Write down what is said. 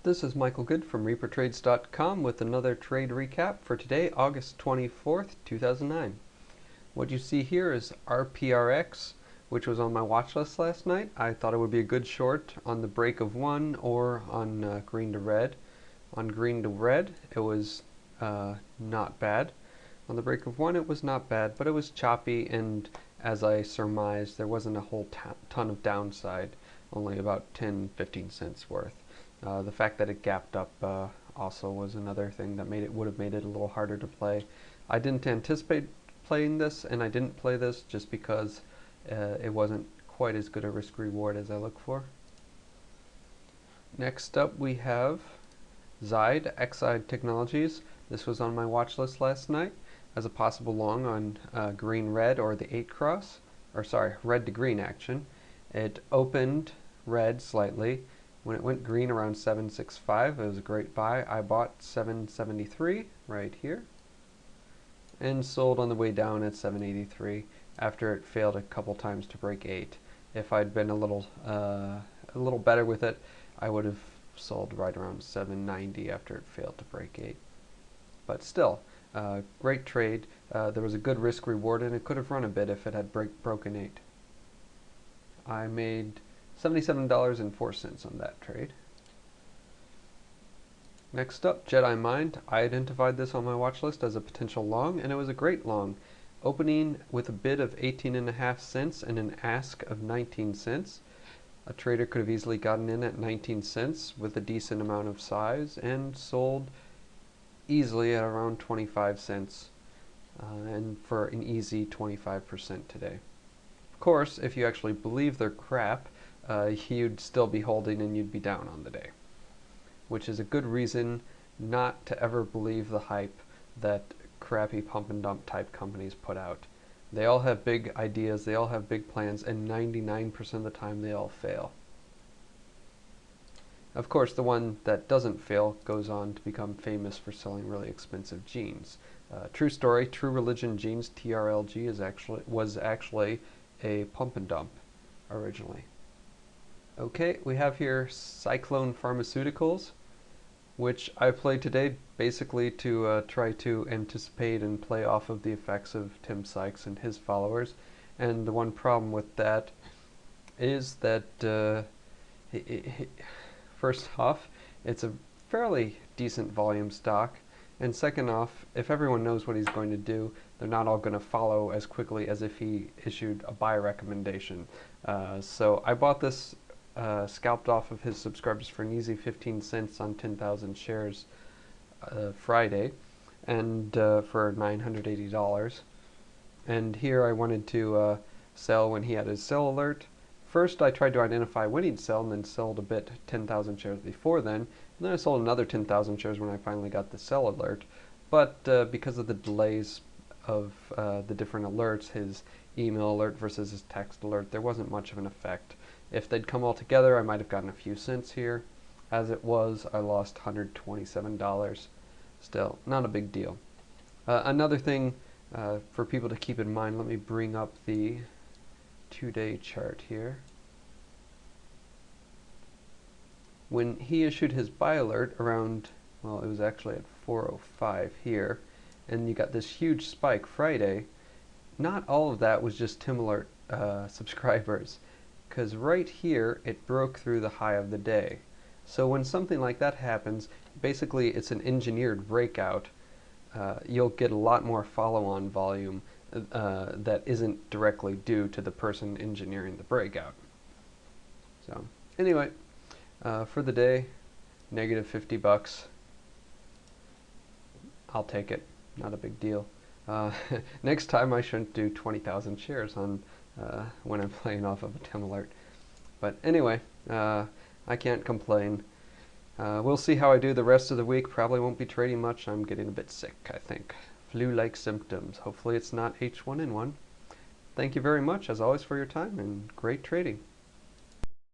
This is Michael.goode from ReaperTrades.com with another trade recap for today, August 24th, 2009. What you see here is RPRX, which was on my watch list last night. I thought it would be a good short on the break of one or on green to red. On green to red, it was not bad. On the break of one, it was not bad, but it was choppy, and as I surmised, there wasn't a whole ton of downside, only about 10-15 cents worth. The fact that it gapped up also was another thing that would have made it a little harder to play. I didn't anticipate playing this, and I didn't play this just because it wasn't quite as good a risk reward as I look for. Next up we have Xide Technologies. This was on my watch list last night as a possible long on green red or the 8 cross, or sorry, red to green action. It opened red slightly. When it went green around 765, it was a great buy. I bought 773 right here and sold on the way down at 783 after it failed a couple times to break 8. If I'd been a little better with it, I would have sold right around 790 after it failed to break 8. But still, great trade. There was a good risk reward, and it could have run a bit if it had broken 8. I made $77.04 on that trade. Next up, Jedi Mind. I identified this on my watch list as a potential long, and it was a great long, opening with a bid of 18.5 cents and an ask of 19 cents. A trader could have easily gotten in at 19 cents with a decent amount of size and sold easily at around 25 cents and for an easy 25% today. Of course, if you actually believe their crap, you'd still be holding and you'd be down on the day, which is a good reason not to ever believe the hype that crappy pump and dump type companies put out. They all have big ideas, they all have big plans, and 99% of the time they all fail. Of course, the one that doesn't fail goes on to become famous for selling really expensive jeans. True story, True Religion Jeans, TRLG, was actually a pump and dump originally. Okay, we have here Cyclone Pharmaceuticals, which I played today basically to try to anticipate and play off of the effects of Tim Sykes and his followers. And the one problem with that is that first off, it's a fairly decent volume stock, and second off, if everyone knows what he's going to do, they're not all going to follow as quickly as if he issued a buy recommendation. So I bought this scalped off of his subscribers for an easy 15 cents on 10,000 shares Friday, and for $980. And here I wanted to sell when he had his sell alert. First I tried to identify when he'd sell, and then sold a bit 10,000 shares before then, and then I sold another 10,000 shares when I finally got the sell alert. But because of the delays of the different alerts, his email alert versus his text alert, there wasn't much of an effect. If they'd come all together, I might have gotten a few cents here. As it was, I lost $127. Still, not a big deal. Another thing for people to keep in mind, let me bring up the 2-day chart here. When he issued his buy alert around, well, it was actually at 4:05 here, and you got this huge spike Friday, not all of that was just Tim Alert subscribers, because right here it broke through the high of the day. So when something like that happens, basically it's an engineered breakout. You'll get a lot more follow-on volume that isn't directly due to the person engineering the breakout. So anyway, for the day, negative $50. I'll take it, not a big deal. Next time I shouldn't do 20,000 shares on when I'm playing off of a Tim alert. But anyway, I can't complain. We'll see how I do the rest of the week. Probably won't be trading much. I'm getting a bit sick, I think. Flu-like symptoms. Hopefully it's not H1N1. Thank you very much, as always, for your time, and great trading.